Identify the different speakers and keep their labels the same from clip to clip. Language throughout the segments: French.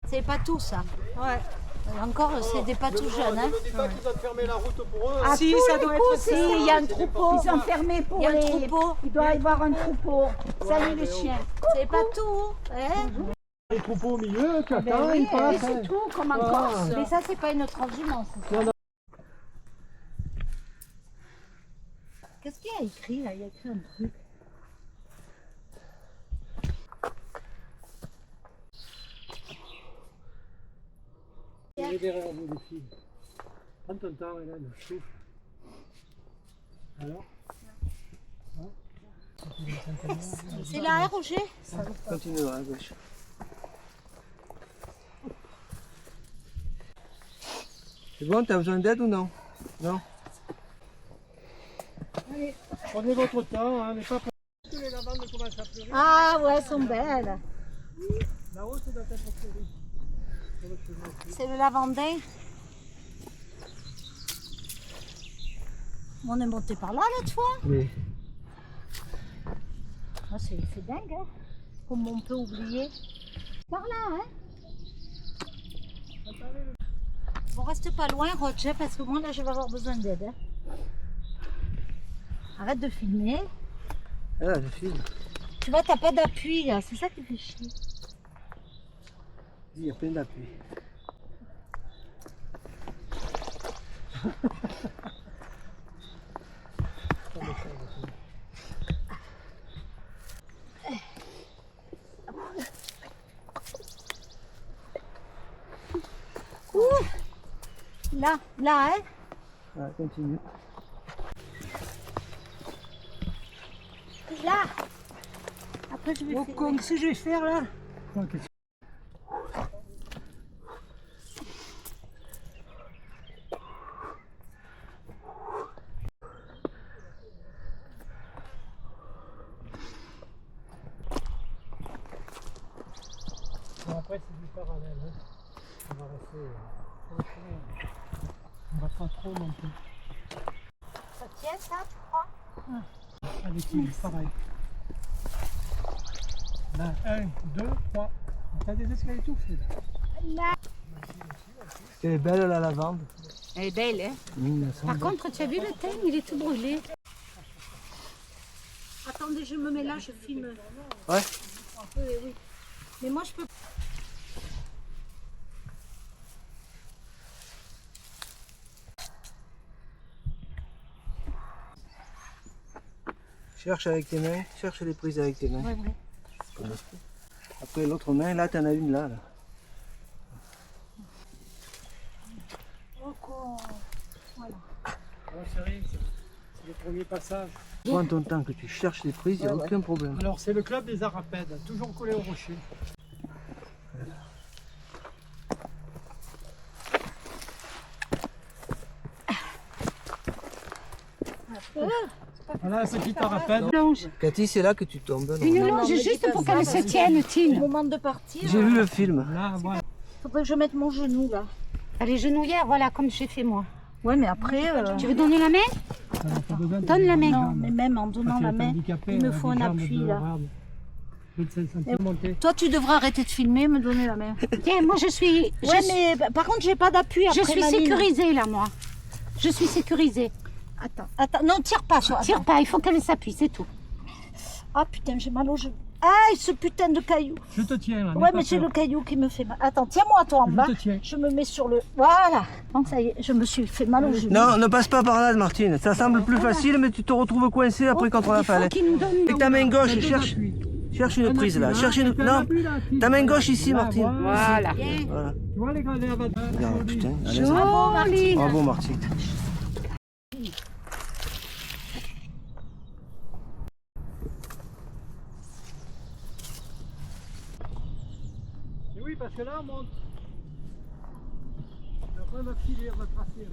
Speaker 1: C'est pas tout ça. Ouais. Et encore, c'est des pas tout jeunes. Hein.
Speaker 2: Ne dis pas qu'ils ont fermé la route pour eux.
Speaker 1: Ah, si, ça doit être
Speaker 3: Si, il y a un troupeau. Ils ont fermé pour
Speaker 1: Il y a un
Speaker 3: les...
Speaker 1: troupeau.
Speaker 3: Il doit y avoir un troupeau. Salut les chiens.
Speaker 1: C'est pas tout. Hein.
Speaker 2: Les troupeaux au milieu, tu
Speaker 3: Ben
Speaker 2: attends,
Speaker 3: oui,
Speaker 2: ils passent.
Speaker 3: c'est tout, comme en Corse.
Speaker 1: Mais ça, c'est pas une transhumance. Qu'est-ce qu'il y a écrit là? Il y a écrit un truc.
Speaker 2: Il est derrière vous, les filles. Prends ton temps, Hélène, souffle. Alors
Speaker 1: C'est là, hein, Roger?
Speaker 4: Continue à gauche. C'est bon, t'as besoin d'aide ou non? Non?
Speaker 2: Allez, prenez votre temps, hein, mais pas pour que les lavandes commencent à fleurir.
Speaker 1: Ah ouais, elles sont belles.
Speaker 2: Là-haut, ça doit être fleuri. Sur le chemin.
Speaker 1: C'est le lavandin. On est monté par là l'autre fois.
Speaker 4: Oui.
Speaker 1: Ah, c'est dingue, hein? Comment on peut oublier. Par là, hein? On reste pas loin, Roger, parce que moi là je vais avoir besoin d'aide. Hein. Arrête de filmer.
Speaker 4: Ah, je filme.
Speaker 1: Tu vois, t'as pas d'appui là, c'est ça qui fait chier.
Speaker 4: Il y a plein d'appui.
Speaker 1: Là, là, hein?
Speaker 4: Ah, continue.
Speaker 1: Là. Après je vais filmer.
Speaker 3: Qu'est-ce que je vais faire là?
Speaker 2: Bon, après, c'est du parallèle. Hein. On va rester. On va pas trop monter.
Speaker 1: Ça tient ça, tu crois?
Speaker 2: Allez, Tim, pareil. Là, 1, 2, 3. T'as des escaliers tout faits là.
Speaker 4: Elle est belle la lavande.
Speaker 3: Elle est belle, hein?
Speaker 1: Par contre, tu as vu le thym, il est tout brûlé. Attendez, je me mets là, je filme.
Speaker 4: Ouais.
Speaker 1: Oui, oui. Mais moi, je peux.
Speaker 4: Cherche avec tes mains, cherche les prises avec tes mains.
Speaker 1: Oui, oui.
Speaker 4: Après l'autre main, là t'en as une là.
Speaker 1: Voilà.
Speaker 2: Alors, c'est rien, ça. C'est le premier passage.
Speaker 4: Prends ton temps que tu cherches les prises, il n'y a aucun problème.
Speaker 2: Alors, c'est le club des Arapèdes, toujours collé au rocher. Voilà la petite Arapède.
Speaker 3: Longe.
Speaker 4: Cathy, c'est là que tu tombes.
Speaker 3: Une
Speaker 4: normalement.
Speaker 3: longe
Speaker 1: me dis
Speaker 3: juste
Speaker 1: pas
Speaker 3: pour
Speaker 1: ça,
Speaker 3: qu'elle
Speaker 1: parce
Speaker 3: se
Speaker 1: que
Speaker 3: tienne,
Speaker 1: Au
Speaker 3: Tine.
Speaker 1: moment de partir,
Speaker 4: J'ai vu le film.
Speaker 2: Là, voilà.
Speaker 1: faudrait que je mette mon genou là.
Speaker 3: Elle est genouillère, voilà, comme j'ai fait moi.
Speaker 1: Ouais, mais après.
Speaker 3: Tu veux donner la main?
Speaker 2: T'as besoin de-
Speaker 3: Donne la main.
Speaker 1: Non, mais même en donnant
Speaker 2: Parce
Speaker 1: la
Speaker 2: qu'elle est
Speaker 1: main,
Speaker 2: handicapée,
Speaker 1: il me
Speaker 2: elle a
Speaker 1: faut
Speaker 2: des
Speaker 1: un
Speaker 2: jambes
Speaker 1: appui
Speaker 2: de
Speaker 1: là.
Speaker 2: rade. 25 cm monter.
Speaker 1: Toi, tu devrais arrêter de filmer, me donner la main.
Speaker 3: Tiens, moi je suis...
Speaker 1: Ouais, mais par contre, j'ai pas d'appui
Speaker 3: Je
Speaker 1: après
Speaker 3: suis
Speaker 1: ma ligne.
Speaker 3: sécurisée là, moi. Je suis sécurisée.
Speaker 1: Attends, non, tire pas sur.
Speaker 3: Tire pas, il faut qu'elle s'appuie, c'est tout.
Speaker 1: Ah putain, j'ai mal au genou. Ah, ce putain de caillou.
Speaker 2: Je te tiens là.
Speaker 1: Ouais, mais c'est le caillou qui me fait mal. Attends, tiens-moi toi en
Speaker 2: Je
Speaker 1: bas.
Speaker 2: te tiens.
Speaker 1: Je me mets sur le. Voilà. Bon, ça y est, je me suis fait mal au genou.
Speaker 4: Non, ne passe pas par là, Martine. Ça semble plus facile, mais tu te retrouves coincé après contre la
Speaker 3: Il faut
Speaker 4: falaise.
Speaker 3: qu'il nous donne...
Speaker 4: Avec ta main gauche, cherche une prise là. Cherche une. Non, ta main gauche ici, Martine.
Speaker 3: Voilà.
Speaker 4: Voilà.
Speaker 2: Tu vois les gradés à battre.
Speaker 4: Regarde, putain. allez,
Speaker 3: Joli.
Speaker 4: Bravo, Martine.
Speaker 2: Et oui, parce que là, on monte. Et après, on va filer, on va tracer.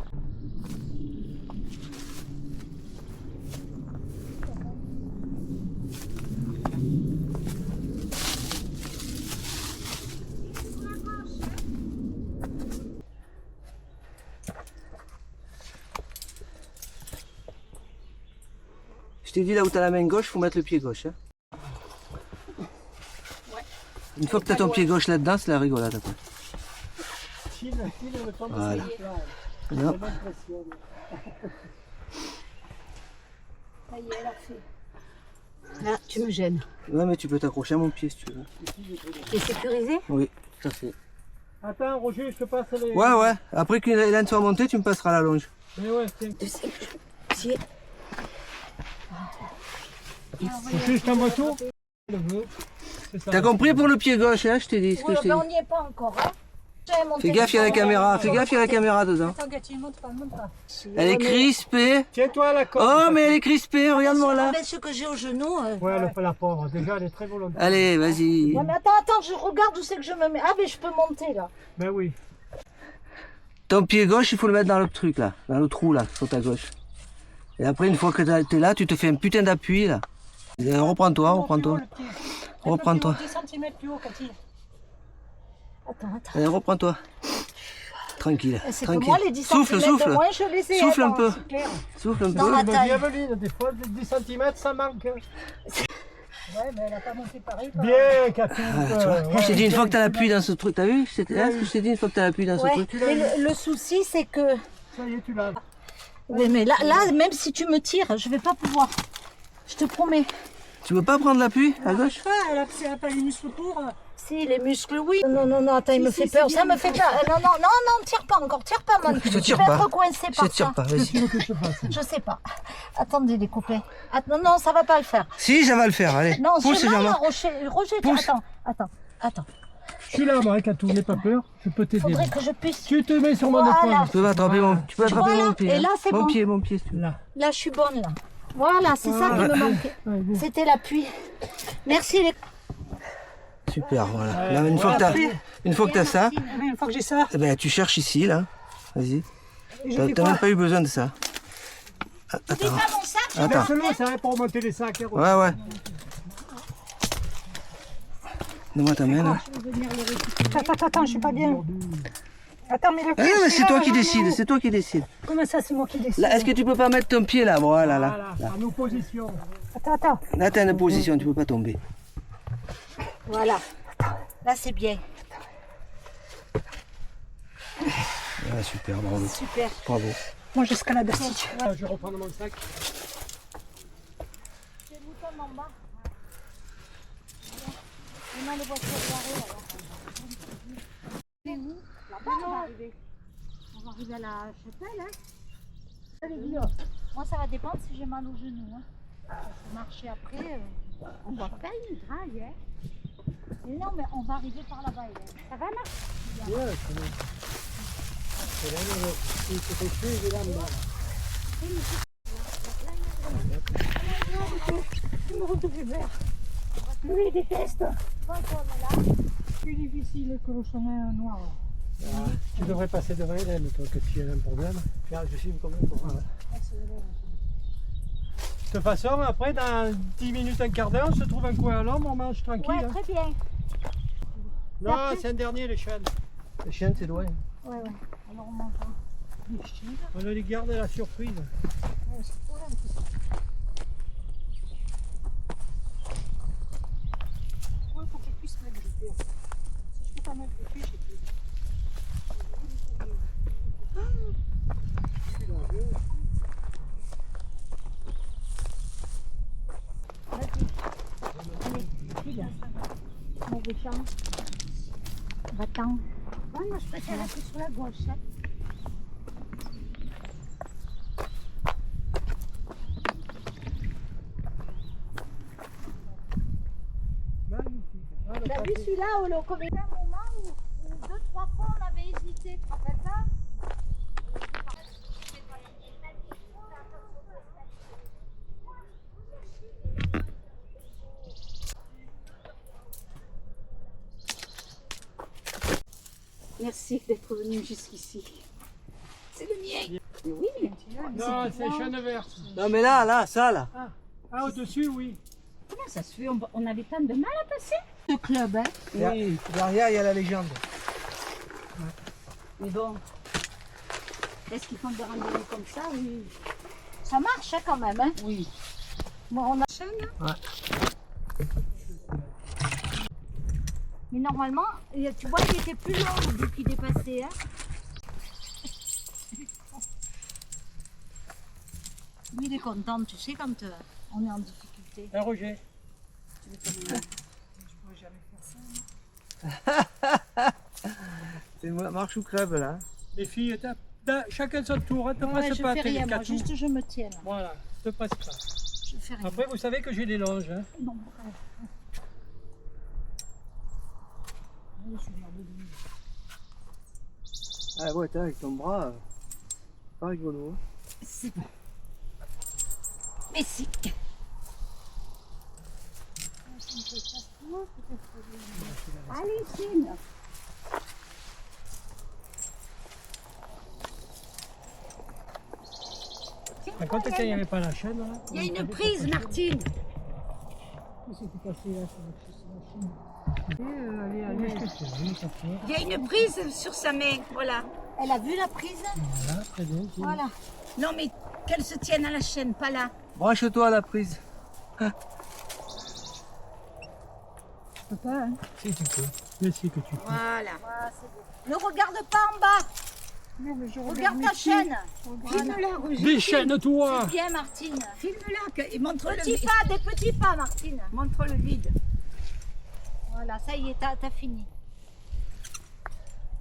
Speaker 4: Je t'ai dit là où t'as la main gauche, faut mettre le pied gauche. Hein. Une fois que t'as ton pied gauche là-dedans, c'est la rigolade après.
Speaker 2: fil me tombe
Speaker 4: Voilà.
Speaker 2: sur le plat.
Speaker 4: Non.
Speaker 2: J'ai l'impression.
Speaker 1: Ça y est, elle a fait.
Speaker 3: Là, tu me gênes.
Speaker 4: Ouais, mais tu peux t'accrocher à mon pied si tu veux.
Speaker 3: T'es sécurisé?
Speaker 4: Oui, tout à fait.
Speaker 2: Attends, Roger, je te passe les...
Speaker 4: Ouais, ouais. Après que Hélène soit montée, tu me passeras la longe.
Speaker 2: Mais ouais, tiens.
Speaker 3: Tu sais que si-
Speaker 2: Roger, je t'envoie tout. Le veut. C'est ça.
Speaker 4: T'as compris pour le pied gauche, hein, je t'ai dit ce que
Speaker 1: Oui,
Speaker 4: je t'ai
Speaker 1: ben
Speaker 4: dit.
Speaker 1: on n'y est pas encore. Hein. J'ai mon
Speaker 4: Fais gaffe, il y a la
Speaker 1: téléphone.
Speaker 4: caméra. Fais gaffe, il y a la caméra dedans.
Speaker 1: Attends, Gatti, monte pas, monte pas.
Speaker 4: Elle est crispée.
Speaker 2: Tiens-toi à la corde.
Speaker 4: Oh, mais elle est crispée, regarde-moi là.
Speaker 1: Ce que j'ai au genou.
Speaker 2: Ouais, la pauvre. Déjà, elle est très volontaire.
Speaker 4: Allez, vas-y.
Speaker 1: Ouais, mais attends, je regarde où c'est que je me mets. Ah, mais je peux monter là.
Speaker 2: Ben oui.
Speaker 4: Ton pied gauche, il faut le mettre dans le truc là, dans le trou là, sur ta gauche. Et après, une fois que t'es là, tu te fais un putain d'appui là. Et reprends-toi, reprends-toi. Reprends-toi.
Speaker 1: 10 cm plus haut, Cathy. Attends.
Speaker 4: Allez, reprends-toi. Tranquille,
Speaker 1: C'est que
Speaker 4: tranquille.
Speaker 1: moi, les 10
Speaker 4: Souffle,
Speaker 1: cm
Speaker 4: souffle.
Speaker 1: de moins, je les ai.
Speaker 4: Souffle un
Speaker 1: attends,
Speaker 4: peu.
Speaker 1: c'est clair.
Speaker 4: Souffle un
Speaker 1: Dans
Speaker 4: peu.
Speaker 1: la
Speaker 2: Mais
Speaker 1: taille.
Speaker 2: Evelyne, des fois, 10 cm, ça manque.
Speaker 1: Ouais, mais elle n'a pas monté pareil.
Speaker 2: Bien, Cathy.
Speaker 4: Ah, tu vois, je t'ai dit une fois que t'as l'appui dans ce truc, t'as vu? C'est ce que je t'ai dit une fois que t'as l'appui dans ce
Speaker 1: Ouais,
Speaker 4: truc.
Speaker 1: mais le souci, c'est que.
Speaker 2: Ça y est, tu l'as.
Speaker 1: Oui, mais là, même si tu me tires, je vais pas pouvoir. Je te promets.
Speaker 4: Tu veux pas prendre l'appui à gauche?
Speaker 1: Elle a pas les muscles pour. Si, les muscles, oui. Non, attends, il me fait peur. Ça me fait peur. Non, tire pas encore. Tire pas, man.
Speaker 4: Je te tire
Speaker 1: vais
Speaker 4: pas.
Speaker 1: être coincé
Speaker 4: Je
Speaker 1: par
Speaker 4: te tire
Speaker 1: ça.
Speaker 4: pas, vas-y.
Speaker 1: Je sais pas. Attendez, les copains. Non, ça va pas le faire.
Speaker 4: Si, ça va le faire, allez.
Speaker 1: Non,
Speaker 4: Pousse,
Speaker 1: c'est mal,
Speaker 4: Jean-Marc.
Speaker 1: Roger,
Speaker 4: Pousse.
Speaker 1: attends.
Speaker 2: Je suis là, moi, Catou, n'aie pas peur. Je peux t'aider.
Speaker 1: Faudrait que je puisse.
Speaker 2: Tu te mets sur mon
Speaker 1: Voilà.
Speaker 2: épaule.
Speaker 4: Tu peux attraper
Speaker 1: Voilà,
Speaker 4: mon pied.
Speaker 1: et
Speaker 4: hein.
Speaker 1: là, c'est
Speaker 4: mon
Speaker 1: bon.
Speaker 4: pied, mon pied. si tu veux.
Speaker 2: Là.
Speaker 1: Là, je suis bonne, là. Voilà, c'est ça qui me manquait.
Speaker 2: Ouais, bon.
Speaker 1: C'était l'appui. Merci, les.
Speaker 4: Super, voilà. Là, une fois que t'as ça,
Speaker 3: Une fois que j'ai ça,
Speaker 4: eh ben, tu cherches ici, là. Vas-y. T'as même pas eu besoin de ça. Attends.
Speaker 1: Pas mon sac,
Speaker 4: Attends.
Speaker 2: Verse-le, ça va pour remonter les sacs. hein,
Speaker 4: Ouais, ouais. Donne-moi ta main, là.
Speaker 3: attends, je suis pas bien. Attends, mais le
Speaker 4: Ah non, mais c'est toi qui décides, c'est toi qui décides.
Speaker 3: Comment ça, c'est moi qui décide?
Speaker 4: Là, est-ce que tu peux pas mettre ton pied là? Voilà, là.
Speaker 2: Voilà, en opposition.
Speaker 3: Attends.
Speaker 4: Là, t'as une position, tu peux pas tomber.
Speaker 1: Voilà. Là, c'est bien.
Speaker 4: Ah, super, bravo.
Speaker 1: Super.
Speaker 4: Bravo.
Speaker 3: Moi, j'escalade assis.
Speaker 2: Voilà, je vais reprendre mon sac.
Speaker 1: C'est le bouton en bas. Maintenant, le voiture garée, là. C'est où? Là-bas, on va arriver. On va arriver à la chapelle, hein. Allez, dis-le. Moi, ça va dépendre si j'ai mal au genou, hein. Parce que marcher après, on va faire une drague, hein. Mais non, mais on va arriver par là-bas, Hélène. Ça va, là?
Speaker 2: Ouais, c'est bon. C'est là, il faut que tu es là, là.
Speaker 3: Je me retrouve vert. Lui, il déteste. Plus difficile que le chemin noir.
Speaker 2: Tu devrais passer devant Hélène, toi, que tu as un problème. Regarde, je filme comme un courant. De toute façon, après, dans 10 minutes, un quart d'heure, on se trouve un coin à l'ombre, on mange tranquille.
Speaker 1: Ouais,
Speaker 2: hein.
Speaker 1: très bien.
Speaker 2: Non, c'est un dernier, les chaînes.
Speaker 4: Les chiennes, c'est loin.
Speaker 1: Ouais. Alors, on mange.
Speaker 2: On les garde à la surprise.
Speaker 3: Il faut qu'il puisse me gripper. Si je peux pas me gripper, j'ai plus.
Speaker 1: Mauvais champ. Va-t'en. Ouais, moi, je préfère être sur la gauche. Hein.
Speaker 2: Magnifique. Ah, le
Speaker 1: T'as vu
Speaker 2: papier.
Speaker 1: celui-là où le comme il y a un moment où 2-3 fois on avait hésité, tu te rappelles pas?
Speaker 3: Merci d'être venu jusqu'ici. C'est le mien. Mais oui,
Speaker 2: Non, c'est chaîne verte.
Speaker 4: Non, mais là, ça, là.
Speaker 2: Ah, au-dessus, oui.
Speaker 3: comment ça se fait? On avait tant de mal à passer ce club, hein?
Speaker 4: Oui, derrière, il y a la légende.
Speaker 3: Mais bon, est-ce qu'ils font des randonnées comme ça? Oui.
Speaker 1: Ça marche hein, quand même. Hein?
Speaker 3: Oui.
Speaker 1: Bon, on a... Mais normalement, tu vois, il était plus long vu qu'il dépassait. Hein. Lui, il est content, tu sais, quand on est en difficulté.
Speaker 2: Un Roger.
Speaker 4: C'est marche ou crève là.
Speaker 2: Les filles, chacun son tour, ne te
Speaker 1: Ouais,
Speaker 2: passe
Speaker 1: je
Speaker 2: pas
Speaker 1: fais
Speaker 2: tes
Speaker 1: rien, moi,
Speaker 2: catous.
Speaker 1: juste je me tiens. Là.
Speaker 2: Voilà, ne te passe pas.
Speaker 1: Je fais rien.
Speaker 2: Après, vous savez que j'ai des longes. Hein.
Speaker 1: Non.
Speaker 4: Ah ouais, t'es avec ton bras, pas rigolo. Hein.
Speaker 1: C'est bon. Mais si. Allez, Chine.
Speaker 2: Par contre, quand il n'y avait pas la chaîne, là,
Speaker 1: Il y a une prise, Martine.
Speaker 3: Qu'est-ce qui s'est passé là sur la Chine?
Speaker 1: Il y a une prise sur sa main, voilà. Elle a vu la prise?
Speaker 2: Voilà, très bien.
Speaker 1: Voilà. Non, mais qu'elle se tienne à la chaîne, pas là.
Speaker 4: Branche-toi à la prise.
Speaker 3: Je peux pas, hein.
Speaker 2: Si tu peux. Mais si que tu peux.
Speaker 1: Voilà. Ne regarde pas en bas.
Speaker 3: Non, mais je
Speaker 1: Regarde
Speaker 3: mes
Speaker 1: ta
Speaker 3: pieds.
Speaker 1: chaîne. Filme-la, Roger.
Speaker 2: Déchaîne-toi.
Speaker 1: Bien, Martine.
Speaker 5: Filme-la et montre le
Speaker 1: Petits
Speaker 5: vide.
Speaker 1: pas, des petits pas, Martine.
Speaker 5: Montre le vide.
Speaker 1: Voilà, ça y est, t'as fini.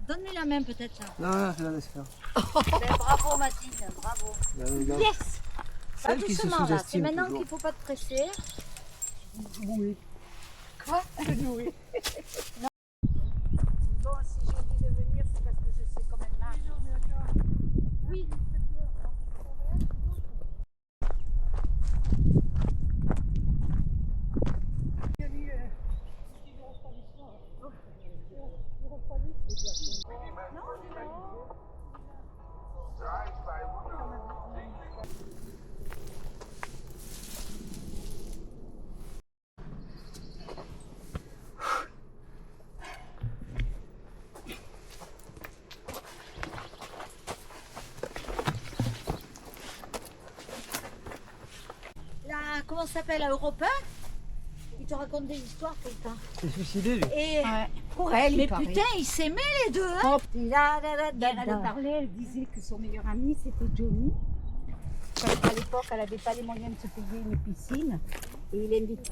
Speaker 1: Donne-lui la main peut-être là.
Speaker 4: Non, non, je la laisse faire.
Speaker 1: Ben, bravo, Martine, bravo.
Speaker 4: Là, les gars,
Speaker 1: Yes. Pas
Speaker 4: celle qui se
Speaker 1: doucement là, c'est
Speaker 4: sous-estime
Speaker 1: maintenant
Speaker 4: toujours.
Speaker 1: qu'il faut pas te presser.
Speaker 3: Oui.
Speaker 1: Quoi?
Speaker 3: Oui.
Speaker 1: Bon, si j'ai dit de venir, c'est parce que je sais comment elle marche. Oui. Là, comment ça s'appelle, à Europe 1? Il te raconte des histoires tout le temps.
Speaker 4: C'est suicidé lui.
Speaker 1: Et
Speaker 3: Pour elle,
Speaker 1: mais
Speaker 3: il paraît.
Speaker 1: putain, ils s'aimaient les deux, hein?
Speaker 3: Elle parlait, elle disait que son meilleur ami c'était Johnny. Parce qu'à l'époque, elle n'avait pas les moyens de se payer une piscine. Et il invite.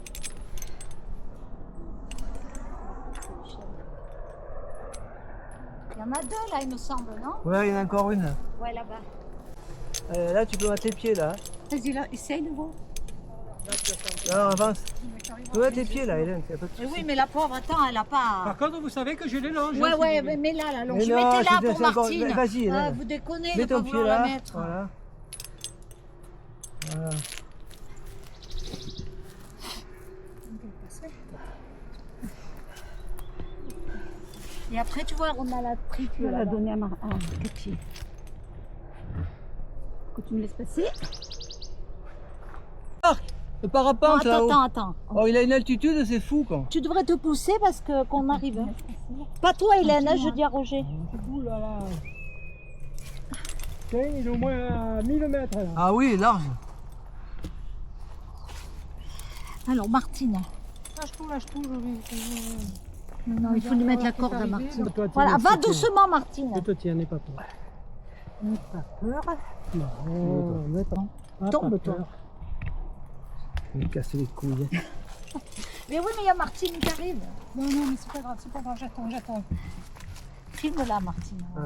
Speaker 1: Il y en a deux là, il me semble, non?
Speaker 4: Ouais, il y en a encore une.
Speaker 1: Ouais, là-bas.
Speaker 4: Là, tu peux mettre les pieds là.
Speaker 3: Vas-y, là, essaye de voir.
Speaker 4: Alors avance. Tu peux mettre les pieds là, Hélène, y a pas de
Speaker 1: Mais
Speaker 4: souci.
Speaker 1: oui, mais la pauvre, attends, elle a pas.
Speaker 2: Par contre, vous savez que j'ai les longes.
Speaker 1: Ouais,
Speaker 2: hein, si
Speaker 1: ouais,
Speaker 2: vous voulez.
Speaker 1: mais là, la longe.
Speaker 4: Mais
Speaker 1: Je
Speaker 4: non,
Speaker 1: mettais là
Speaker 4: c'est-
Speaker 1: pour
Speaker 4: c'est encore-
Speaker 1: Martine.
Speaker 4: vas-y,
Speaker 1: Ah,
Speaker 4: Hélène.
Speaker 1: vous déconnez
Speaker 4: Mets
Speaker 1: de pas
Speaker 4: ton pied
Speaker 1: vouloir
Speaker 4: là.
Speaker 1: la mettre.
Speaker 4: Voilà. Voilà.
Speaker 1: Et après, tu vois, on a la triple
Speaker 3: Tu vas la
Speaker 1: là-bas.
Speaker 3: donner à Cathy. Que tu me laisses passer.
Speaker 4: Le
Speaker 1: Non,
Speaker 4: parapente là-haut.
Speaker 1: attends.
Speaker 4: Oh, il a une altitude, c'est fou quoi.
Speaker 1: Tu devrais te pousser parce que qu'on arrive. Hein. Pas toi, Hélène, hein, je dis à Roger.
Speaker 2: Ouh là là. Tiens, il est au moins à 1000 mètres là.
Speaker 4: Ah oui, large.
Speaker 1: Alors, Martine.
Speaker 3: Lâche tout, je vais.
Speaker 1: Non, il faut lui mettre la corde à Martine.
Speaker 2: Toi, tu
Speaker 1: Voilà,
Speaker 2: laisses
Speaker 1: va
Speaker 2: te tiens.
Speaker 1: doucement, Martine.
Speaker 2: Je te tiens, n'aie pas peur.
Speaker 3: N'aie pas peur.
Speaker 2: Non, n'aie pas.
Speaker 1: Tombe,
Speaker 2: pas
Speaker 1: toi.
Speaker 2: peur.
Speaker 4: Il me casse les couilles.
Speaker 1: Mais oui, mais il y a Martine qui arrive.
Speaker 3: Non, mais c'est pas grave, j'attends.
Speaker 1: Filme-la, Martine.
Speaker 4: Ah,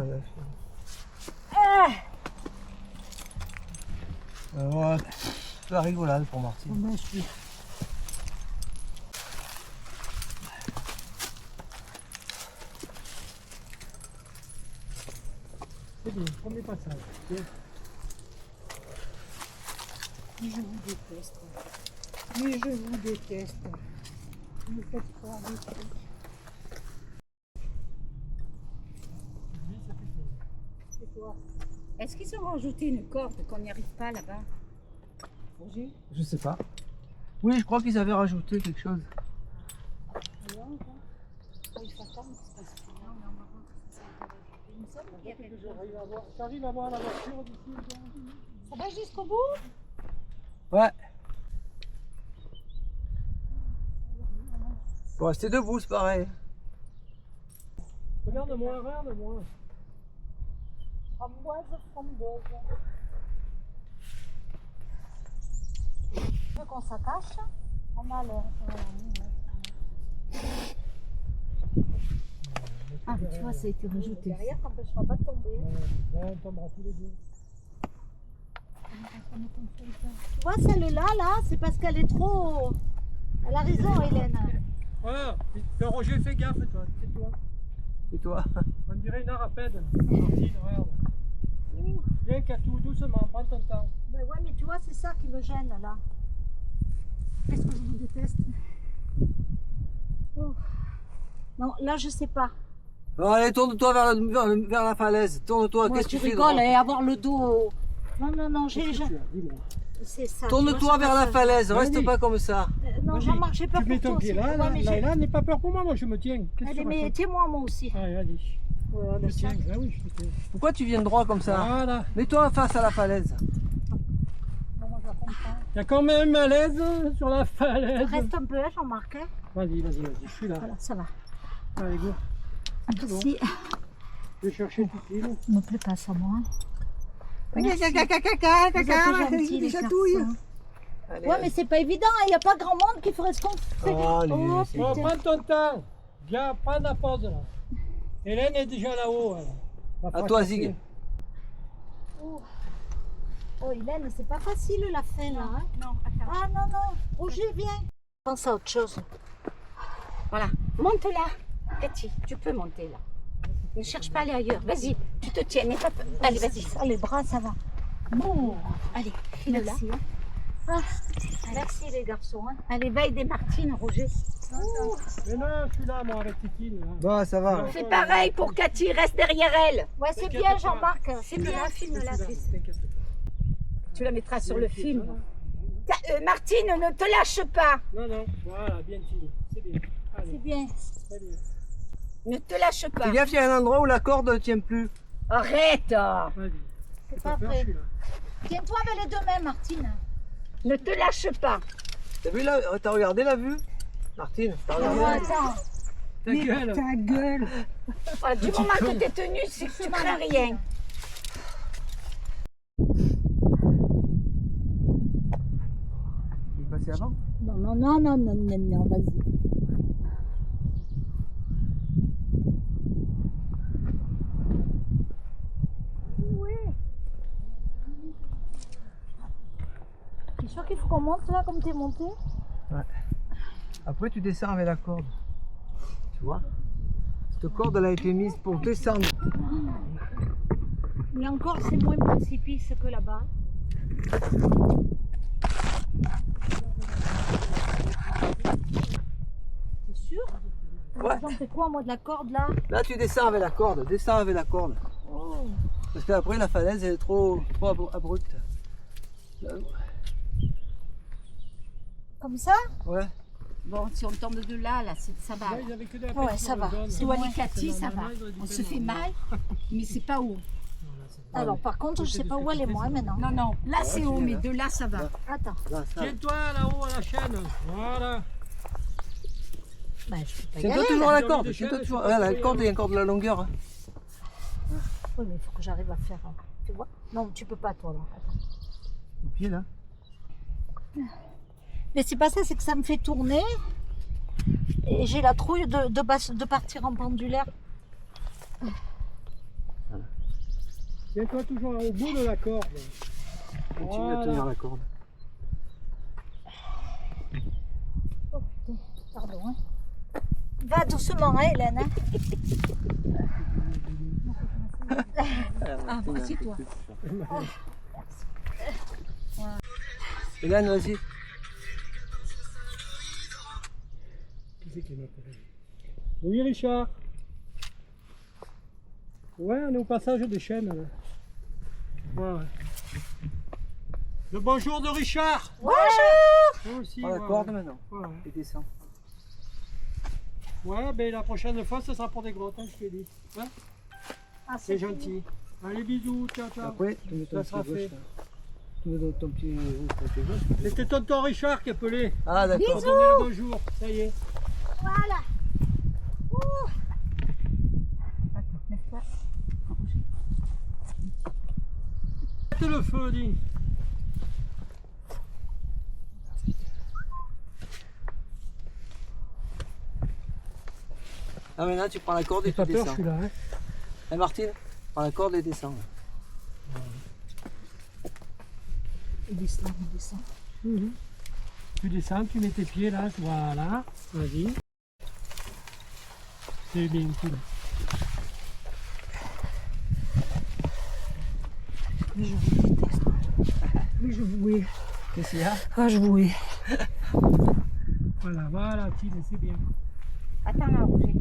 Speaker 4: là, ouais, c'est la rigolade pour Martine.
Speaker 3: Ben, je suis.
Speaker 2: C'est bien, premier passage. Bien.
Speaker 3: Je vous déteste. Mais je vous déteste. Vous me faites croire des trucs. C'est quoi? Est-ce qu'ils ont rajouté une corde qu'on n'y arrive pas là-bas? Roger?
Speaker 4: Je sais pas. Oui, je crois qu'ils avaient rajouté quelque chose.
Speaker 2: T'arrives à voir la voiture d'ici?
Speaker 1: Ça va jusqu'au bout?
Speaker 4: Ouais. Faut rester debout, c'est pareil.
Speaker 2: Regarde-moi, regarde-moi.
Speaker 1: Framboise, framboise. Tu veux qu'on s'attache? On a l'air.
Speaker 3: Ah, tu vois, ça a été rajouté.
Speaker 1: Derrière, ça n'empêchera pas de tomber.
Speaker 2: Là, on tombera tous les deux.
Speaker 1: Tu vois, celle-là, là, c'est parce qu'elle est trop. Elle a raison, Hélène.
Speaker 2: Voilà, le Roger, fais gaffe, toi. C'est toi.
Speaker 4: Et toi?
Speaker 2: On dirait une arapède. Gentille, regarde. Viens, Katou, doucement, prends ton temps.
Speaker 1: Ben ouais, mais tu vois, c'est ça qui me gêne, là. Qu'est-ce que je vous déteste? Oh. Non, là, je sais pas.
Speaker 4: Bon, allez, tourne-toi vers la falaise. Tourne-toi,
Speaker 1: Moi,
Speaker 4: qu'est-ce que
Speaker 1: tu
Speaker 4: tu fais?
Speaker 1: rigoles, et avoir le dos. Non, non, non, j'ai.
Speaker 2: Qu'est-ce que tu as? Dis-moi.
Speaker 1: C'est ça. tu
Speaker 4: Tourne-toi
Speaker 1: vois,
Speaker 4: vers la
Speaker 1: ça.
Speaker 4: falaise, reste
Speaker 2: Vas-y.
Speaker 4: pas comme ça.
Speaker 1: Non,
Speaker 2: Vas-y,
Speaker 1: Jean-Marc, j'ai peur
Speaker 2: Tu
Speaker 1: pour
Speaker 2: mets ton
Speaker 1: toi
Speaker 2: pied
Speaker 1: aussi.
Speaker 2: là,
Speaker 1: Ouais,
Speaker 2: là,
Speaker 1: mais
Speaker 2: là, là, n'aie pas peur pour moi, moi je me tiens. Qu'est-ce que
Speaker 1: Allez,
Speaker 2: tu
Speaker 1: mais
Speaker 2: racontes?
Speaker 1: tiens-moi, moi aussi.
Speaker 2: Allez, vas-y.
Speaker 1: Ouais,
Speaker 2: Je
Speaker 1: le
Speaker 2: te tiens,
Speaker 1: sac.
Speaker 2: ah oui, je te tiens.
Speaker 4: Pourquoi tu viens droit comme ça?
Speaker 2: Voilà.
Speaker 4: Mets-toi face à la falaise.
Speaker 1: Non, moi, je la comprends.
Speaker 2: Il y a quand même un malaise sur la falaise.
Speaker 1: Reste un peu, Jean-Marc. Hein.
Speaker 2: Vas-y, vas-y, vas-y, je suis là.
Speaker 1: Voilà, ça va.
Speaker 2: Allez, go.
Speaker 1: Merci.
Speaker 2: Je vais chercher Titine.
Speaker 1: Ne me plaît pas ça, moi.
Speaker 4: Caca,
Speaker 1: Vous êtes gentils, les garçons.
Speaker 4: Allez,
Speaker 1: Ouais, mais c'est pas évident, il n'y a pas grand monde qui ferait ce qu'on fait.
Speaker 4: Allez,
Speaker 1: Oh,
Speaker 4: c'est
Speaker 2: Bon,
Speaker 1: putain.
Speaker 2: prends ton temps. Viens, prends la pause là. Hélène est déjà là-haut. elle. Va
Speaker 4: À
Speaker 2: falloir
Speaker 4: toi,
Speaker 2: chercher.
Speaker 4: Zig.
Speaker 1: Oh, Hélène, c'est pas facile la fin là. Hein.
Speaker 3: Non, attends.
Speaker 1: Ah non, non, Roger, viens. Pense à autre chose.
Speaker 3: Voilà. Monte là. Cathy, tu peux monter là. Ne cherche pas à aller ailleurs. Vas-y, tu te tiens. N'aie pas peur. Allez, vas-y.
Speaker 1: Ça, les bras, ça va.
Speaker 3: Bon, allez, file là.
Speaker 1: Merci. Hein. Ah, merci les garçons. Hein.
Speaker 3: Allez, va aider Martine, Roger.
Speaker 2: Mais non, je suis là, moi, avec Titine. là.
Speaker 4: Bon, ça va.
Speaker 3: Fais pareil pour Cathy, reste derrière elle.
Speaker 1: Ouais, c'est
Speaker 2: T'inquiète
Speaker 1: bien,
Speaker 2: pas.
Speaker 1: Jean-Marc.
Speaker 3: C'est bien, filme-la.
Speaker 2: T'inquiète pas.
Speaker 3: Tu la mettras sur le film. Martine, ne te lâche pas.
Speaker 2: Non, non, voilà, bien Titine. C'est bien.
Speaker 1: C'est
Speaker 2: Allez,
Speaker 1: bien.
Speaker 2: très bien.
Speaker 3: Ne te lâche pas.
Speaker 4: Fais gaffe, il y a un endroit où la corde ne tient plus.
Speaker 3: Arrête.
Speaker 2: Vas-y.
Speaker 1: C'est
Speaker 2: T'as
Speaker 1: pas
Speaker 2: peur, je
Speaker 1: vrai.
Speaker 2: suis là.
Speaker 1: Tiens-toi avec les deux mains, Martine.
Speaker 3: Ne te lâche pas.
Speaker 4: T'as vu là? T'as regardé la vue? Martine, t'as regardé la vue?
Speaker 1: Attends.
Speaker 2: Ta gueule.
Speaker 3: Ta gueule. Voilà, du moment que t'es tenue, c'est que tu crains rien.
Speaker 4: Tu es passé avant?
Speaker 1: Non, non, non, non, non, non, non, vas-y. Tu es sûr qu'il faut qu'on monte là comme t'es monté?
Speaker 4: Après, tu descends avec la corde. Tu vois? Cette corde, elle a été mise pour descendre.
Speaker 1: Mais encore, c'est moins précipice que là-bas. T'es sûr?
Speaker 4: Ouais.
Speaker 1: J'en fais quoi, moi, de la corde là?
Speaker 4: Là, tu descends avec la corde. Descends avec la corde.
Speaker 1: Oh.
Speaker 4: Parce qu'après, la falaise, elle est trop abrupte.
Speaker 1: Comme ça?
Speaker 4: Ouais.
Speaker 3: Bon, si on tombe de là, ça va.
Speaker 2: Là, ils avaient que de la
Speaker 1: Ouais,
Speaker 2: pêche
Speaker 1: ça
Speaker 2: sur
Speaker 1: va.
Speaker 2: le zone.
Speaker 1: C'est
Speaker 3: Toi,
Speaker 1: moins-
Speaker 3: les Cathy,
Speaker 2: c'est
Speaker 3: ça va.
Speaker 2: normal, ils auraient dû
Speaker 3: On se
Speaker 2: faire
Speaker 3: fait
Speaker 2: non.
Speaker 3: mal, mais c'est pas haut.
Speaker 1: Alors, par contre, je sais pas où elle est, moi, maintenant.
Speaker 3: Non, non, là c'est
Speaker 4: tu
Speaker 3: haut,
Speaker 4: viens
Speaker 3: mais
Speaker 4: là.
Speaker 3: de là ça va.
Speaker 1: Attends.
Speaker 4: Là, ça.
Speaker 2: Tiens-toi là-haut à la chaîne. Voilà.
Speaker 1: Ben, je peux pas y
Speaker 4: Tiens-toi
Speaker 1: aller,
Speaker 4: toujours
Speaker 1: là.
Speaker 4: la
Speaker 2: J'ai
Speaker 4: corde.
Speaker 2: envie de
Speaker 4: Tiens-toi
Speaker 2: chaîne,
Speaker 4: toujours.
Speaker 2: je sais
Speaker 4: Ouais,
Speaker 2: pas
Speaker 4: la
Speaker 2: si
Speaker 4: corde,
Speaker 2: il y
Speaker 4: il
Speaker 2: a-
Speaker 4: y a encore de la longueur. Hein.
Speaker 1: Oui, mais il faut que j'arrive à faire. Tu vois? Non, tu peux pas, toi, là. Attends.
Speaker 4: Le pied, là.
Speaker 1: Mais c'est pas ça, c'est que ça me fait tourner. Et j'ai la trouille de partir en pendulaire.
Speaker 2: Tiens-toi toujours au bout de la corde.
Speaker 4: Continue à
Speaker 2: Voilà.
Speaker 4: tenir la corde.
Speaker 1: Oh putain, pardon. Hein. Va doucement, hein, Hélène. Hein.
Speaker 3: Ah, voici toi.
Speaker 4: Hélène, vas-y.
Speaker 2: Qui c'est qui m'a appelé? Oui, Richard. Ouais, on est au passage des chaînes. Là. Ouais. Le bonjour de Richard.
Speaker 1: Bonjour!
Speaker 2: Moi aussi.
Speaker 4: Prends la
Speaker 2: ouais,
Speaker 4: corde
Speaker 2: ouais.
Speaker 4: maintenant.
Speaker 2: Ouais,
Speaker 4: Et descends.
Speaker 2: ouais, ben la prochaine fois, ce sera pour des grottes, hein, je t'ai dit. Hein,
Speaker 1: Ah,
Speaker 2: c'est gentil. Allez, bisous, ciao, ciao.
Speaker 4: Après, tu mets ton
Speaker 2: Ça
Speaker 4: pied
Speaker 2: sera
Speaker 4: gauche.
Speaker 2: fait.
Speaker 4: Là. Tu mets ton pied gauche.
Speaker 2: C'était tonton Richard qui appelait.
Speaker 4: Ah, d'accord.
Speaker 2: Pour donner le bonjour. Ça y est.
Speaker 1: Voilà.
Speaker 2: Mettez le feu, dis.
Speaker 4: Ah, maintenant tu prends la corde et
Speaker 2: J'ai
Speaker 4: tu
Speaker 2: pas peur, je
Speaker 4: descends.
Speaker 2: suis là. Hein.
Speaker 4: Eh Martine, prends la corde et descends.
Speaker 3: Il descend, il descend.
Speaker 2: Mhm. Tu descends, tu mets tes pieds là, voilà. Vas-y. C'est bien, cool.
Speaker 3: Mais je vous déteste. Mais je vous hais.
Speaker 4: Qu'est-ce qu'il y a?
Speaker 3: Ah, je vous hais.
Speaker 2: Voilà, voilà, Tine, c'est bien.
Speaker 3: Attends là, Roger.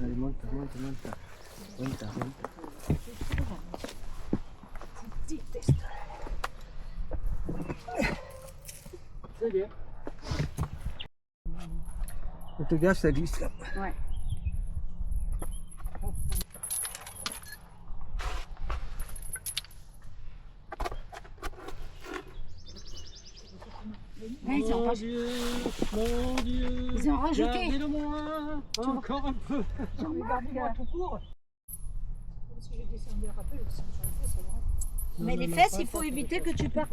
Speaker 4: Allez, monte, monte, monte. Monte, monte.
Speaker 3: Je déteste.
Speaker 2: C'est bien.
Speaker 4: Ne te gâche, ça glisse là.
Speaker 3: Ouais. Ils ont
Speaker 2: Mon
Speaker 3: rajouté.
Speaker 2: Dieu, mon Dieu.
Speaker 3: Ils ont rajouté.
Speaker 2: Gardez-le-moi encore un peu.
Speaker 3: Gardez-moi tout court. Si je descendais un peu, ils sont changés, c'est vrai.
Speaker 1: Mais les fesses, il faut éviter que tu partes.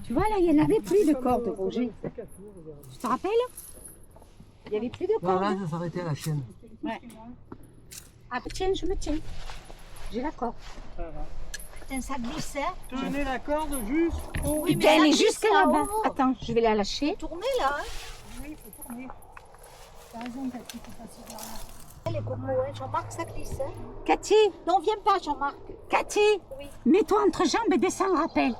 Speaker 3: Tu vois, là, il n'y en avait plus de cordes, Roger. Tu te rappelles? Il n'y avait plus de cordes.
Speaker 4: Voilà, ça s'arrêtait à la chaîne.
Speaker 3: Ouais. Ah, tiens, je me tiens. J'ai la corde.
Speaker 1: Putain, ça glissait.
Speaker 2: Tenez la corde juste au...
Speaker 1: Oui, mais
Speaker 3: Elle
Speaker 1: ça
Speaker 3: est
Speaker 1: glisse
Speaker 3: jusque là-bas.
Speaker 1: là-haut.
Speaker 3: Attends, je vais la lâcher.
Speaker 1: Tournez là. Hein.
Speaker 3: Oui, il faut tourner.
Speaker 1: T'as raison, Cathy, faut passer par là. Les cocos, hein, Jean-Marc, ça glisse. Hein.
Speaker 3: Cathy,
Speaker 1: Non, viens pas, Jean-Marc.
Speaker 3: Cathy,
Speaker 1: Oui.
Speaker 3: mets-toi entre jambes et descends le rappel.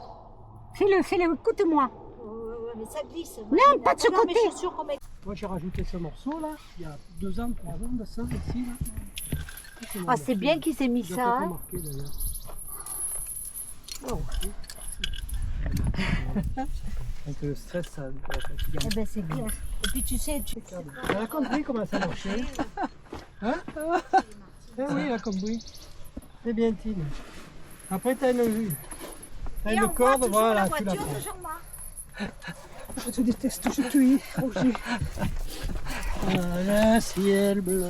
Speaker 3: Fais-le, écoute-moi.
Speaker 1: Ouais, mais ça glisse.
Speaker 3: Non, pas de ce
Speaker 1: Regarde
Speaker 3: côté.
Speaker 1: mes chaussures comme elles-
Speaker 2: Moi j'ai rajouté ce morceau là, il y a 2 ans, 3 ans de ça, ici là.
Speaker 1: Ah, c'est bien qu'ils aient mis
Speaker 2: Je dois
Speaker 1: ça.
Speaker 2: pas
Speaker 1: Hein.
Speaker 2: marquer d'ailleurs. Oh,
Speaker 4: Avec le stress, ça.
Speaker 1: Eh ben, c'est clair. Et puis, tu sais,
Speaker 2: elle a compris comment ça marchait. Hein? Eh oui, elle a compris. C'est bien, Tine. Après, tu as une corde, voilà, tu la prends.
Speaker 3: Je te déteste, je te hais, Roger.
Speaker 2: Le ciel bleu.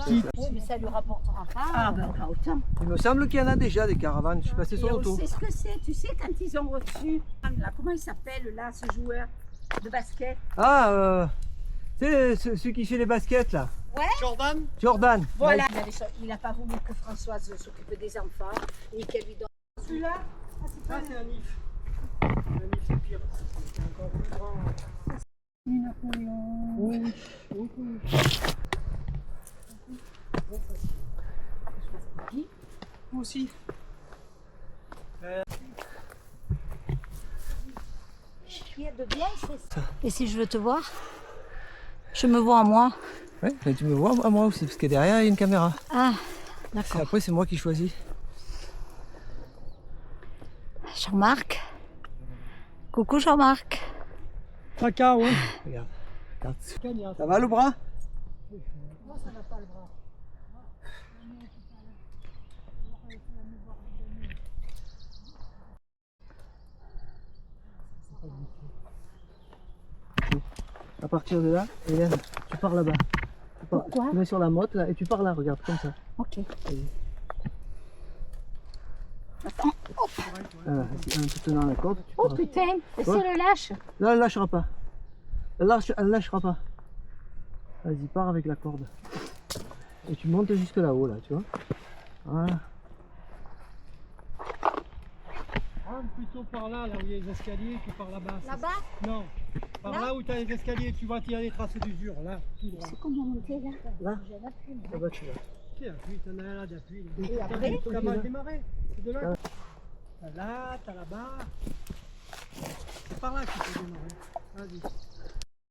Speaker 1: oui, mais ça lui rapportera pas.
Speaker 3: Ah, ben, pas autant.
Speaker 4: Il me semble qu'il y en a déjà des caravanes. Je suis passé sur
Speaker 3: Et on
Speaker 4: l'auto.
Speaker 3: sait ce que c'est. Tu sais, quand ils ont reçu, là, comment il s'appelle, là, ce joueur de basket?
Speaker 4: Ah, c'est celui qui fait les baskets là.
Speaker 2: Jordan?
Speaker 4: Jordan.
Speaker 3: Voilà. Il n'a pas voulu que Françoise s'occupe des enfants et qu'elle lui donne. Celui-là,
Speaker 2: Ça, c'est un if. Un if, c'est pire. C'est encore plus grand.
Speaker 3: Napoléon.
Speaker 2: Oui. Moi aussi.
Speaker 1: Il y a de bien, c'est ça. Et si je veux te voir, je me vois à moi.
Speaker 4: Ouais, mais tu me vois moi aussi, parce que derrière il y a une caméra.
Speaker 1: Ah,
Speaker 4: Et
Speaker 1: d'accord.
Speaker 4: après c'est moi qui choisis.
Speaker 1: Jean-Marc. Coucou Jean-Marc.
Speaker 2: Tracas, ouais.
Speaker 4: Regarde. Regarde.
Speaker 2: Cagnasse.
Speaker 4: Ça va le bras?
Speaker 1: Non, ça va pas le bras.
Speaker 4: À partir de là, Hélène, tu pars là-bas.
Speaker 3: Pourquoi?
Speaker 4: Tu mets sur la motte là et tu pars là, regarde, comme ça.
Speaker 3: Ok.
Speaker 4: Voilà, en te tenant la corde, tu
Speaker 3: Oh
Speaker 4: pars.
Speaker 3: putain, et si elle le lâche?
Speaker 4: Là, elle lâchera pas. Elle lâchera pas. Vas-y, pars avec la corde. Et tu montes jusque là-haut, là, tu vois. Voilà.
Speaker 2: Rentre plutôt par là, là où il y a les escaliers, que par là-bas.
Speaker 1: Là-bas?
Speaker 2: Non. Par là où tu as les escaliers, tu vois, il y a les traces d'usure, là, tout droit.
Speaker 3: C'est comment monter là?
Speaker 4: Là, là-bas, tu vas.
Speaker 2: Tiens, appui, t'en as un là d'appui. là.
Speaker 1: Et après?
Speaker 2: T'as mal démarré, c'est de là.
Speaker 4: Ah.
Speaker 2: T'as là, t'as là-bas. C'est par là qu'il faut démarrer. Vas-y.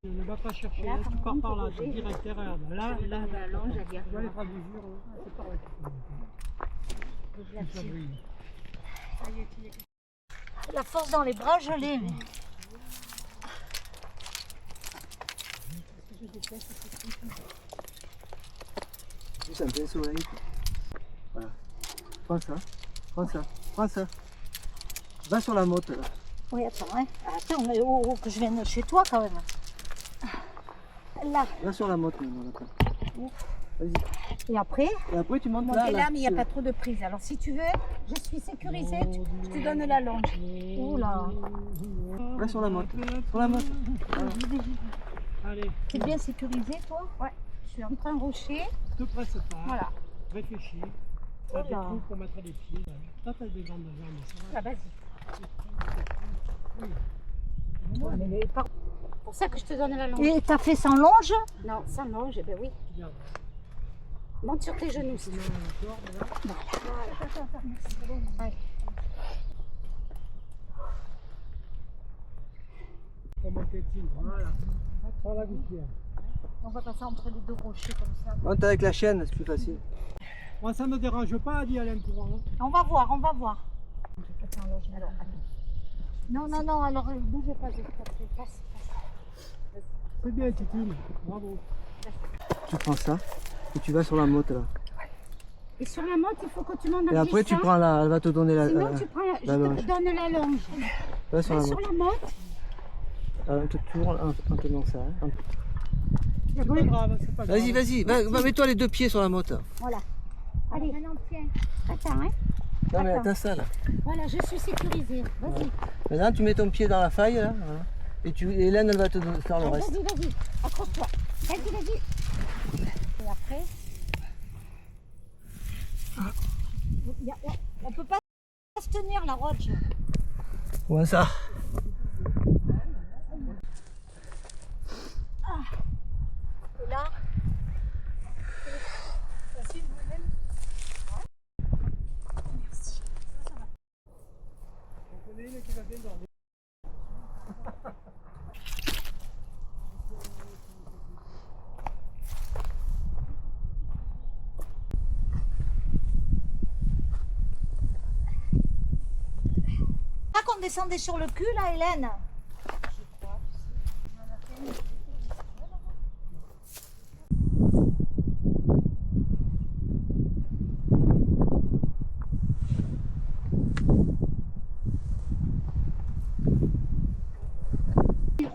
Speaker 2: Ne va pas chercher,
Speaker 3: Là,
Speaker 2: là, tu
Speaker 3: par
Speaker 2: pars par là,
Speaker 3: contre,
Speaker 2: c'est direct derrière. Là, là,
Speaker 3: Là,
Speaker 2: là,
Speaker 3: là, longe,
Speaker 2: tu vois les traces d'usure, là, c'est par là qu'il faut monter. Ça brille.
Speaker 1: La force dans les bras, je l'ai. mais-
Speaker 4: Juste un plein soleil. Voilà. Prends ça, prends ça, prends ça. Va sur la motte là.
Speaker 1: Oui, attends, hein. Attends, mais que je vienne chez toi quand même.
Speaker 3: là.
Speaker 4: Va sur la moto maintenant. Attends. Vas-y.
Speaker 3: Et après,
Speaker 4: Et après tu montes
Speaker 3: monter là, mais il n'y a pas trop de prise. Alors si tu veux, je suis sécurisée, je te donne la longe. Oh là.
Speaker 4: Va sur la moto. Sur la moto. Voilà.
Speaker 2: Allez,
Speaker 3: T'es bien sécurisé, toi? Ouais. Je suis entre un rocher.
Speaker 2: te presse pas.
Speaker 3: Voilà.
Speaker 2: Réfléchis.
Speaker 3: Oh
Speaker 2: T'as des
Speaker 3: là.
Speaker 2: trous pour mettre les pieds. Là. Toi, t'as des grandes jambes. Ça va.
Speaker 3: Ah, vas-y. C'est pour ça que je te donne la longe. Et t'as fait sans longe? Non, sans longe, eh ben oui.
Speaker 2: Regarde.
Speaker 3: Monte sur tes genoux. Si
Speaker 2: Tu
Speaker 3: tu
Speaker 2: mets
Speaker 3: veux.
Speaker 2: la corde là.
Speaker 3: Allez.
Speaker 2: Pour monter le tigre. Voilà. Prends la gouttière.
Speaker 3: On va passer entre les deux rochers comme ça.
Speaker 4: Monte avec la chaîne, c'est plus facile.
Speaker 2: Moi, ça ne me dérange pas d'y aller un courant. Hein.
Speaker 3: On va voir, on va voir. Alors, attends. Non, non, non, alors bougez pas, je passe.
Speaker 2: C'est bien, Titine. Bravo.
Speaker 4: Tu prends ça et tu vas sur la moto là.
Speaker 3: Et sur la moto, il faut que tu m'en
Speaker 4: Et après tu prends la. Elle va te donner la.
Speaker 3: Sinon, tu prends je
Speaker 4: longe.
Speaker 3: te donne la longe.
Speaker 4: Va sur la
Speaker 3: Sur
Speaker 4: moto.
Speaker 3: la moto,
Speaker 4: Toujours en tenant ça. Hein.
Speaker 2: C'est pas grave, c'est pas grave.
Speaker 4: Vas-y, vas-y. Va, mets-toi les deux pieds sur la moto.
Speaker 3: voilà. Allez, maintenant tiens. Attends, hein.
Speaker 4: Non mais
Speaker 3: Attends.
Speaker 4: t'as ça là.
Speaker 3: Voilà, je suis sécurisée. Vas-y.
Speaker 4: Maintenant tu mets ton pied dans la faille là. Voilà. Et Hélène elle va te faire le reste.
Speaker 3: Vas-y, accroche-toi. Vas-y. Et après, on peut pas se tenir la roche.
Speaker 4: Comment ça?
Speaker 3: Et là,
Speaker 2: On connaît une qui va bien dormir.
Speaker 3: là qu'on descendait sur le cul, là, Hélène.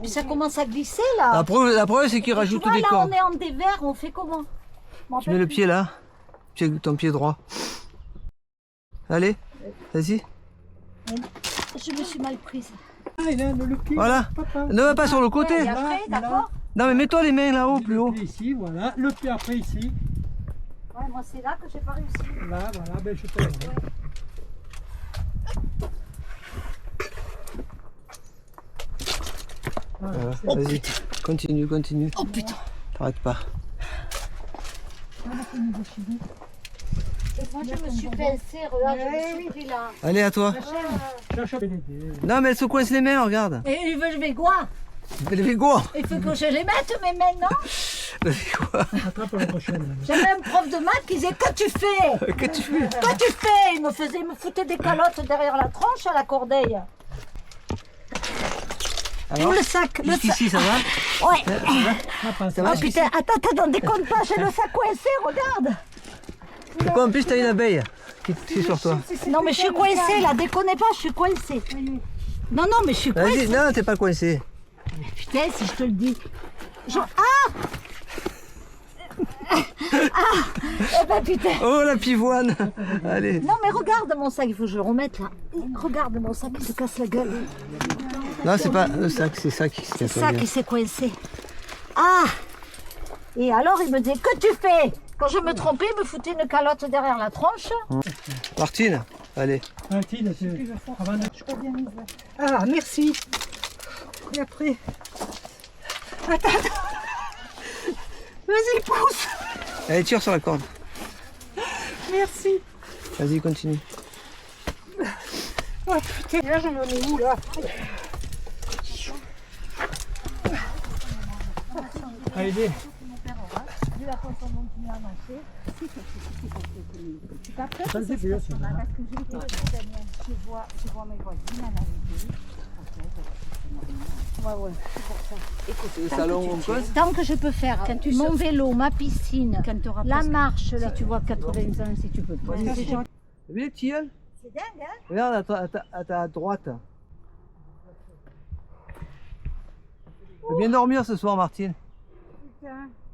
Speaker 3: Puis ça commence à glisser là.
Speaker 4: La preuve c'est qu'il
Speaker 3: Tu
Speaker 4: rajoute
Speaker 3: vois,
Speaker 4: des
Speaker 3: là
Speaker 4: cordes.
Speaker 3: on est en dévers, on fait comment?
Speaker 4: Tu mets le pied là. Ton pied droit. Allez, vas-y.
Speaker 3: Je me suis mal prise.
Speaker 2: Ah, Hélène, le pied.
Speaker 4: Voilà.
Speaker 2: Papa.
Speaker 4: Ne va pas sur le côté.
Speaker 3: Et après,
Speaker 2: Là,
Speaker 3: d'accord?
Speaker 4: Non mais mets-toi les mains là-haut, plus
Speaker 2: Le
Speaker 4: haut.
Speaker 2: pied ici, voilà. Le pied après ici.
Speaker 3: Ouais, moi c'est là que j'ai pas réussi.
Speaker 2: Là, voilà. Ben, je te le
Speaker 4: Voilà, vas-y, continue.
Speaker 3: Oh putain.
Speaker 4: T'arrêtes pas.
Speaker 3: Moi je me suis pincée, regarde, je me suis pris là.
Speaker 4: Allez à toi.
Speaker 2: cherche les dés.
Speaker 4: Non mais elle se coince les mains, regarde.
Speaker 3: Et il veut je vais quoi?
Speaker 4: Elle fait quoi?
Speaker 3: Il faut que je les mette mes mains, non?
Speaker 4: Elle fait quoi?
Speaker 2: Attrape la prochaine.
Speaker 3: J'avais un prof de maths qui disait que tu fais?
Speaker 4: Que tu fais?
Speaker 3: Que tu fais? Il me foutait des calottes derrière la tronche à la cordeille.
Speaker 4: Alors,
Speaker 3: Le sac,
Speaker 4: jusqu'ici ça va?
Speaker 3: Ouais.
Speaker 2: Papa,
Speaker 4: Ça va?
Speaker 3: Oh putain, attends, déconne pas, j'ai le sac coincé, regarde.
Speaker 4: C'est quoi en plus t'as une abeille qui est sur toi?
Speaker 3: Non mais je suis coincée là, déconnez pas, je suis coincée. Non, mais je suis coincée.
Speaker 4: Vas-y, non t'es pas coincé.
Speaker 3: Putain, si je te le dis. Eh ben putain.
Speaker 4: Oh la pivoine. Allez.
Speaker 3: Non mais regarde mon sac, il faut que je le remette là. Regarde mon sac, il se casse la gueule.
Speaker 4: Non c'est pas le sac, c'est ça qui se
Speaker 3: C'est
Speaker 4: casse la
Speaker 3: ça
Speaker 4: gueule.
Speaker 3: qui s'est coincé. Ah. Et alors il me disait, que tu fais? Quand je me trompais, il me foutait une calotte derrière la tronche.
Speaker 4: Martine, allez.
Speaker 2: Ah, Tine,
Speaker 5: Ah, merci. Et après. Attends. Vas-y, pousse.
Speaker 4: Allez, tire sur la corde.
Speaker 5: Merci.
Speaker 4: Vas-y, continue.
Speaker 5: Oh putain, là j'en ai où là?
Speaker 2: allez.
Speaker 3: Vu la façon dont tu m'as marché. Tu captes
Speaker 2: Ça, c'est vieux, ça.
Speaker 3: parce que j'ai été chez Daniel, je vois mes voisines en arriver. Ouais, c'est pour ça. Écoute,
Speaker 4: Le salon, on cause.
Speaker 3: tant que je peux faire mon vélo, ma piscine, la marche, là,
Speaker 5: Si tu vois 80 ans, si tu peux pas.
Speaker 4: T'as vu les tilleuls?
Speaker 3: c'est dingue, hein?
Speaker 4: Regarde à ta droite. Tu veux bien dormir ce soir, Martine?
Speaker 3: Tiens.